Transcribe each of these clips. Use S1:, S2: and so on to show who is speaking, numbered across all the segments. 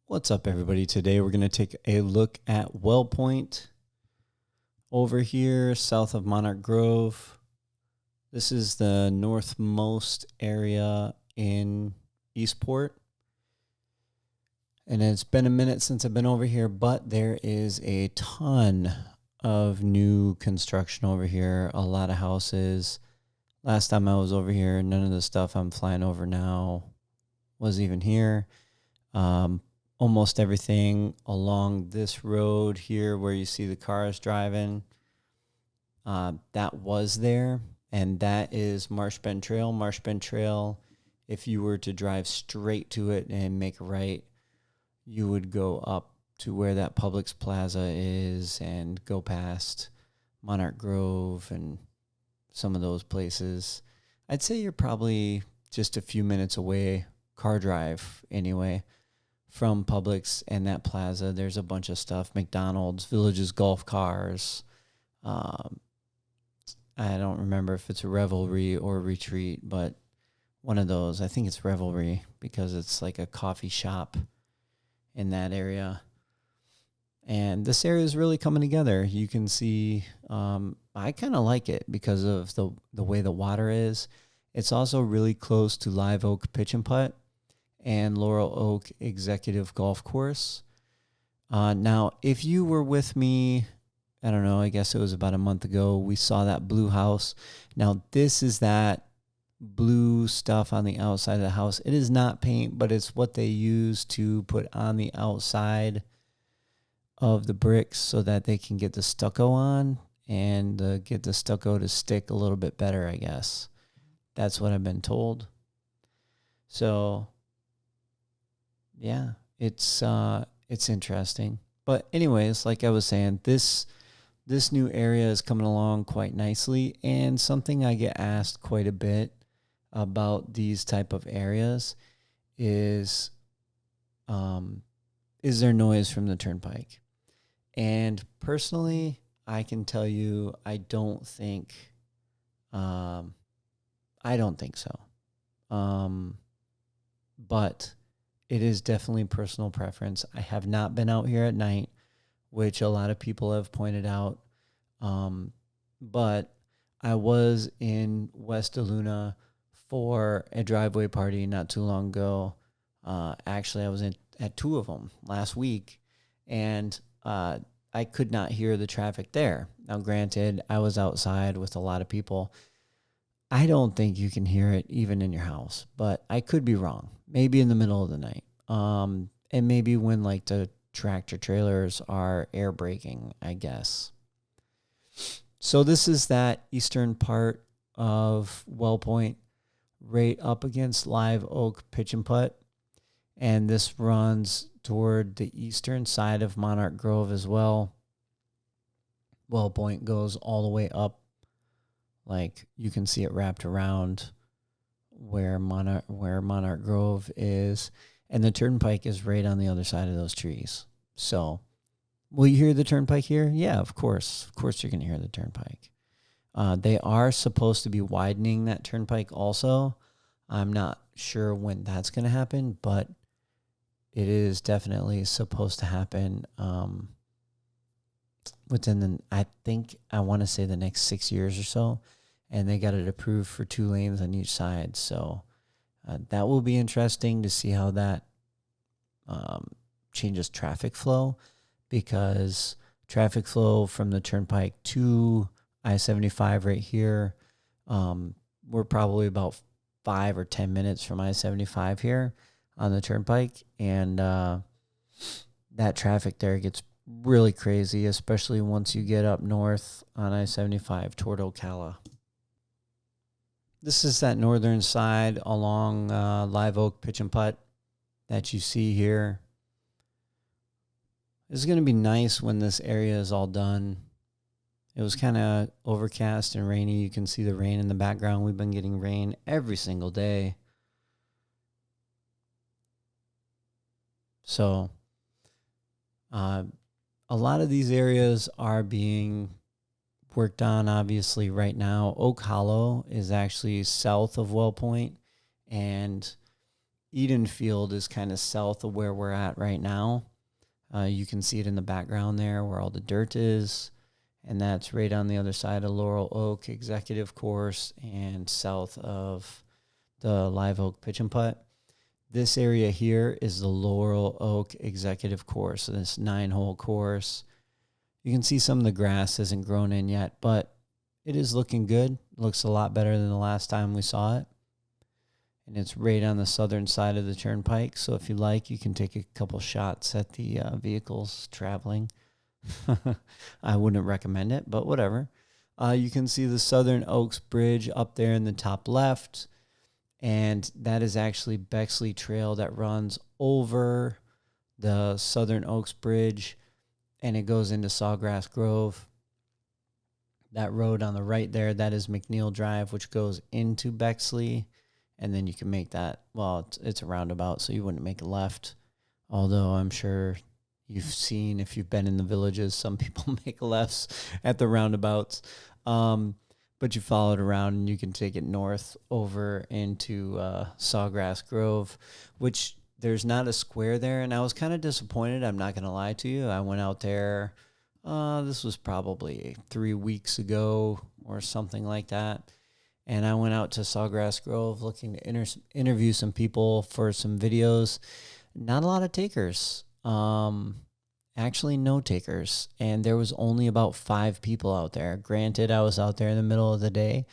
S1: What's up, everybody? Today we're going to take a look at Well Point over here south of Monarch Grove. This is the northmost area in Eastport. And it's been a minute since I've been over here, but there is a ton of new construction over here, a lot of houses. Last time I was over here, none of the stuff I'm flying over now was even here. Almost everything along this road here where you see the cars driving, that was there, and that is Marsh Bend Trail. Marsh Bend Trail, if you were to drive straight to it and make a right, you would go up to where that Publix Plaza is and go past Monarch Grove and some of those places. I'd say you're probably just a few minutes away, car drive anyway, from Publix and that plaza. There's a bunch of stuff, McDonald's, Villages Golf Cars. I don't remember if it's a Revelry or a Retreat, but one of those. I think it's Revelry because it's like a coffee shop in that area. And this area is really coming together. You can see, I kind of like it because of the way the water is. It's also really close to Live Oak Pitch and Putt and Laurel Oak Executive Golf Course. Now, if you were with me, I don't know, I guess it was about a month ago, we saw that blue house. Now, this is that blue stuff on the outside of the house. It is not paint, but it's what they use to put on the outside of the bricks so that they can get the stucco on and get the stucco to stick a little bit better, I guess. That's what I've been told. So yeah, it's interesting. But anyways, like I was saying, this new area is coming along quite nicely, and something I get asked quite a bit about these type of areas is there noise from the turnpike? And personally, I can tell you I don't think so. But it is definitely personal preference. I have not been out here at night, which a lot of people have pointed out. But I was in West Aluna for a driveway party not too long ago. Actually, I was at two of them last week, and I could not hear the traffic there. Now, granted, I was outside with a lot of people. I don't think you can hear it even in your house, but I could be wrong. Maybe in the middle of the night. And maybe when like the tractor trailers are air braking, I guess. So this is that eastern part of Well Point, right up against Live Oak Pitch and Putt. And this runs toward the eastern side of Monarch Grove as well. Well Point goes all the way up. Like you can see it wrapped around where Monarch Grove is, and the turnpike is right on the other side of those trees. So, will you hear the turnpike here? Yeah, of course. Of course you're going to hear the turnpike. They are supposed to be widening that turnpike also. I'm not sure when that's going to happen, but it is definitely supposed to happen within I want to say the next 6 years or so. And they got it approved for 2 lanes on each side. So that will be interesting to see how that changes traffic flow, because traffic flow from the turnpike to I-75 right here, we're probably about 5 or 10 minutes from I-75 here on the turnpike. And that traffic there gets really crazy, especially once you get up north on I-75 toward Ocala. This is that northern side along Live Oak Pitch and Putt that you see here. It's going to be nice when this area is all done. It was kind of overcast and rainy. You can see the rain in the background. We've been getting rain every single day. So a lot of these areas are being worked on, obviously, right now. Oak Hollow is actually south of Well Point, and Edenfield is kind of south of where we're at right now. You can see it in the background there where all the dirt is. And that's right on the other side of Laurel Oak Executive Course and south of the Live Oak Pitch and Putt. This area here is the Laurel Oak Executive Course, so this 9-hole course. You can see some of the grass isn't grown in yet, but it is looking good. It looks a lot better than the last time we saw it. And it's right on the southern side of the turnpike, so if you like, you can take a couple shots at the vehicles traveling. I wouldn't recommend it, but whatever. You can see the Southern Oaks Bridge up there in the top left, and that is actually Bexley Trail that runs over the Southern Oaks Bridge, and it goes into Sawgrass Grove. That road on the right there, that is McNeil Drive, which goes into Bexley, and then you can make that, well, it's a roundabout, so you wouldn't make a left, although I'm sure you've seen, if you've been in the villages, some people make lefts at the roundabouts. But you follow it around and you can take it north over into Sawgrass Grove, which there's not a square there. And I was kind of disappointed. I'm not going to lie to you. I went out there. This was probably 3 weeks ago or something like that. And I went out to Sawgrass Grove looking to interview some people for some videos. Not a lot of takers. Actually no takers, and there was only about 5 people out there. Granted, I was out there in the middle of the day,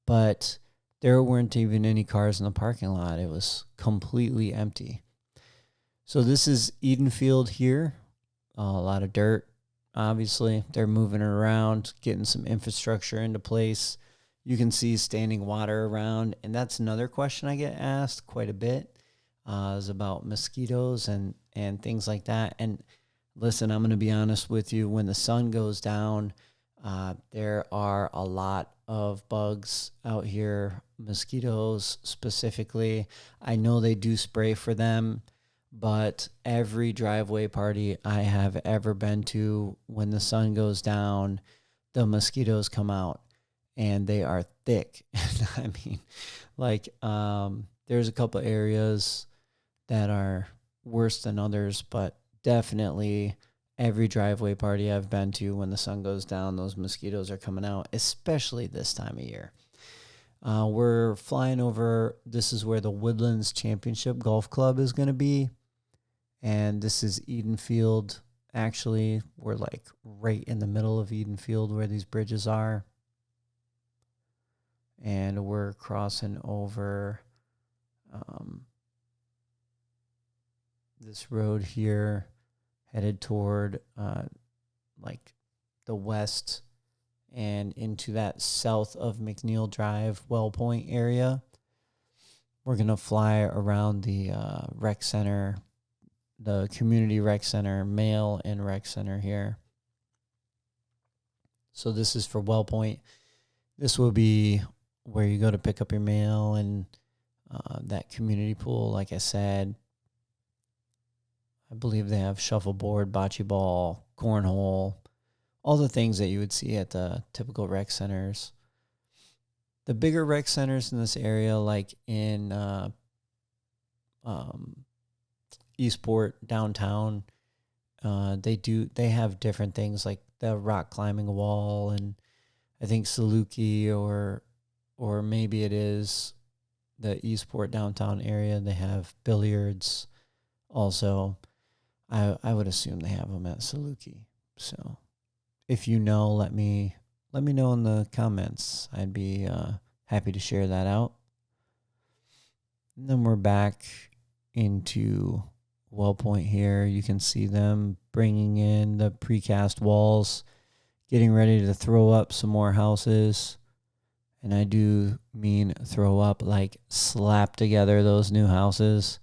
S1: but there weren't even any cars in the parking lot. It was completely empty. So this is Edenfield here. A lot of dirt, obviously. They're moving it around, getting some infrastructure into place. You can see standing water around, and that's another question I get asked quite a bit. Is about mosquitoes and things like that. And listen, I'm going to be honest with you. When the sun goes down, there are a lot of bugs out here, mosquitoes specifically. I know they do spray for them, but every driveway party I have ever been to, when the sun goes down, the mosquitoes come out, and they are thick. I mean, like, there's a couple areas that are worse than others, but definitely every driveway party I've been to, when the sun goes down, those mosquitoes are coming out, especially this time of year. We're flying over. This is where the Woodlands Championship Golf Club is going to be, and this is Edenfield. Actually, we're like right in the middle of Edenfield where these bridges are, and we're crossing over this road here, headed toward like the west and into that south of McNeil Drive, Well Point area. We're going to fly around the rec center, the community rec center, mail and rec center here. So this is for Well Point. This will be where you go to pick up your mail, and that community pool, like I said. I believe they have shuffleboard, bocce ball, cornhole, all the things that you would see at the typical rec centers. The bigger rec centers in this area, like in Eastport downtown, they have different things like the rock climbing wall, and I think Saluki or maybe it is the Eastport downtown area. They have billiards also. I would assume they have them at Saluki. So if you know, let me know in the comments. I'd be happy to share that out. And then we're back into Well Point here. You can see them bringing in the precast walls, getting ready to throw up some more houses. And I do mean throw up, like slap together those new houses,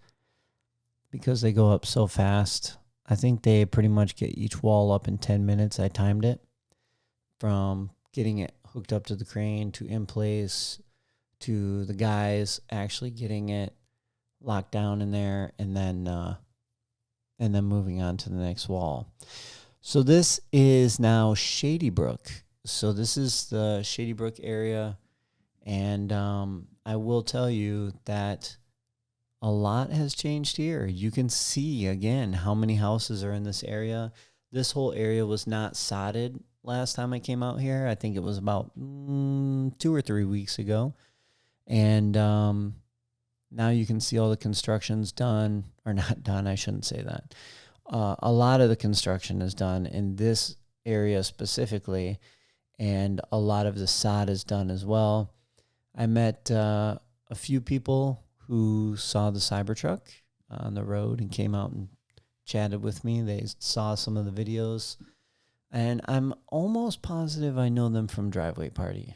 S1: because they go up so fast. I think they pretty much get each wall up in 10 minutes. I timed it from getting it hooked up to the crane to in place to the guys actually getting it locked down in there, and then moving on to the next wall. So this is now Shady Brook. So this is the Shady Brook area, and I will tell you that a lot has changed here. You can see again how many houses are in this area. This whole area was not sodded last time I came out here. I think it was about 2 or 3 weeks ago. And now you can see all the construction's done, or not done, I shouldn't say that. A lot of the construction is done in this area specifically, and a lot of the sod is done as well. I met a few people who saw the Cybertruck on the road and came out and chatted with me. They saw some of the videos, and I'm almost positive I know them from Driveway Party,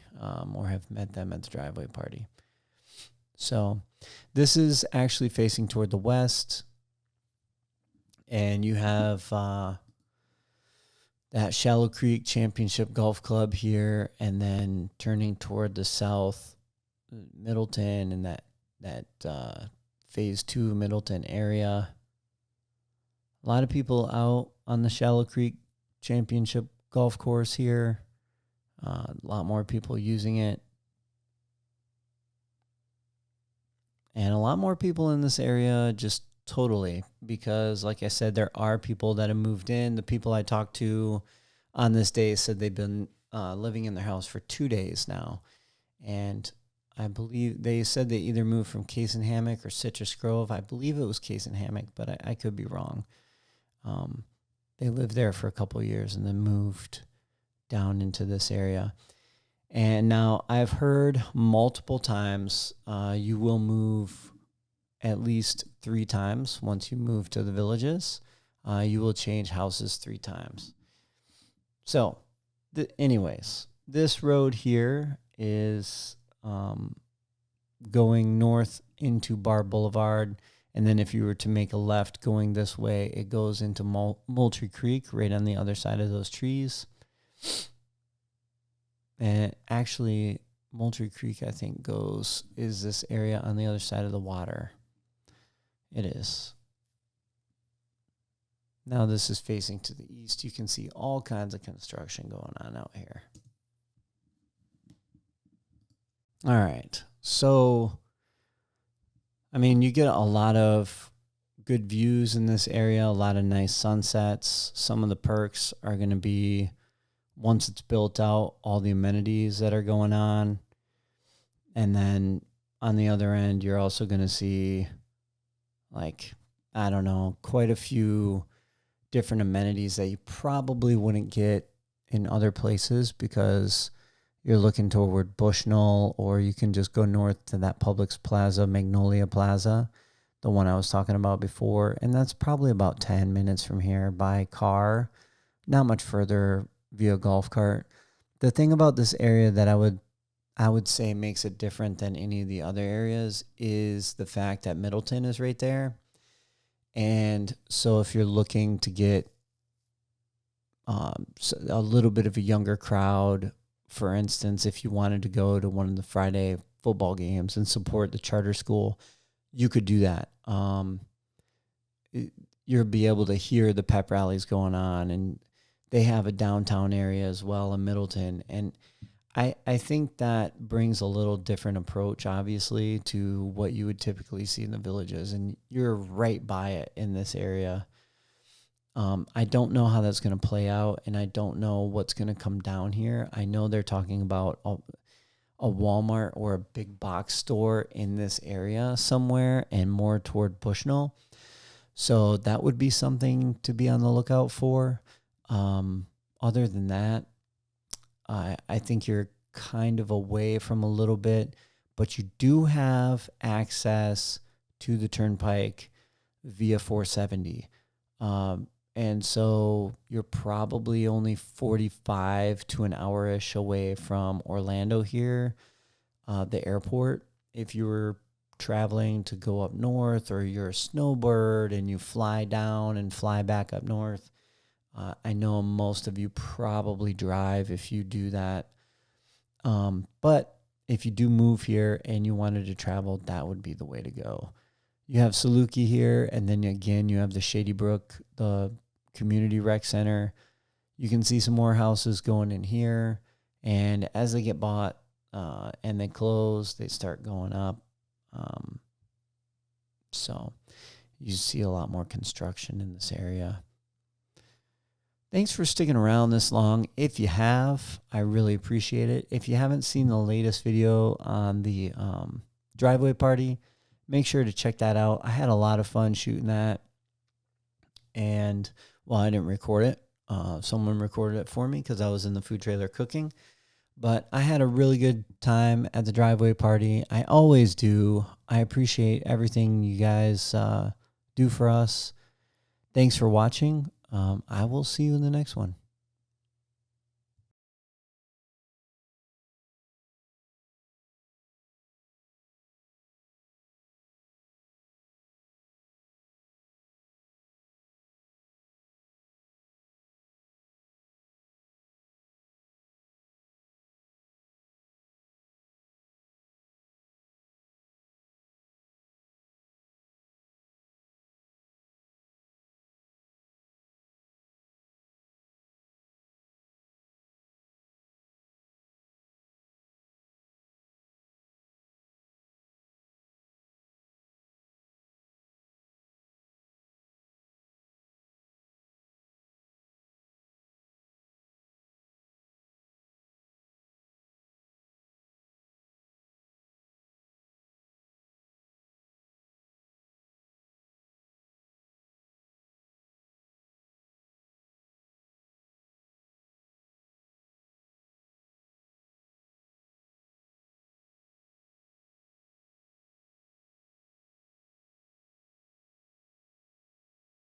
S1: or have met them at the Driveway Party. So this is actually facing toward the west, and you have that Shallow Creek Championship Golf Club here, and then turning toward the south, Middleton and that Phase 2 Middleton area. A lot of people out on the Shallow Creek Championship Golf Course here. A lot more people using it. And a lot more people in this area just totally, because like I said, there are people that have moved in. The people I talked to on this day said they've been living in their house for 2 days now. And I believe they said they either moved from Case and Hammock or Citrus Grove. I believe it was Case and Hammock, but I could be wrong. They lived there for a couple of years and then moved down into this area. And now I've heard multiple times you will move at least 3 times once you move to the villages. You will change houses 3 times. So, anyways, this road here is going north into Bar Boulevard. And then if you were to make a left going this way, it goes into Moultrie Creek right on the other side of those trees. And actually, Moultrie Creek, I think, is this area on the other side of the water. It is. Now this is facing to the east. You can see all kinds of construction going on out here. All right. So, I mean, you get a lot of good views in this area, a lot of nice sunsets. Some of the perks are going to be, once it's built out, all the amenities that are going on. And then on the other end, you're also going to see, like, I don't know, quite a few different amenities that you probably wouldn't get in other places because you're looking toward Bushnell, or you can just go north to that Publix Plaza, Magnolia Plaza, the one I was talking about before. And that's probably about 10 minutes from here by car, not much further via golf cart. The thing about this area that I would say makes it different than any of the other areas is the fact that Middleton is right there. And so if you're looking to get a little bit of a younger crowd, for instance, if you wanted to go to one of the Friday football games and support the charter school, you could do that. You'll be able to hear the pep rallies going on, and they have a downtown area as well in Middleton. And I think that brings a little different approach, obviously, to what you would typically see in the villages. And you're right by it in this area. I don't know how that's going to play out, and I don't know what's going to come down here. I know they're talking about a Walmart or a big box store in this area somewhere, and more toward Bushnell. So that would be something to be on the lookout for. Other than that, I think you're kind of away from a little bit, but you do have access to the turnpike via 470. And so you're probably only 45 to an hour-ish away from Orlando here, the airport. If you were traveling to go up north, or you're a snowbird and you fly down and fly back up north, I know most of you probably drive if you do that. But if you do move here and you wanted to travel, that would be the way to go. You have Saluki here, and then again, you have the Shady Brook, the community rec center. You can see some more houses going in here, and as they get bought and they close, they start going up. So you see a lot more construction in this area. Thanks for sticking around this long. If you have, I really appreciate it. If you haven't seen the latest video on the driveway party, make sure to check that out. I had a lot of fun shooting that. And, well, I didn't record it. Someone recorded it for me because I was in the food trailer cooking. But I had a really good time at the driveway party. I always do. I appreciate everything you guys do for us. Thanks for watching. I will see you in the next one.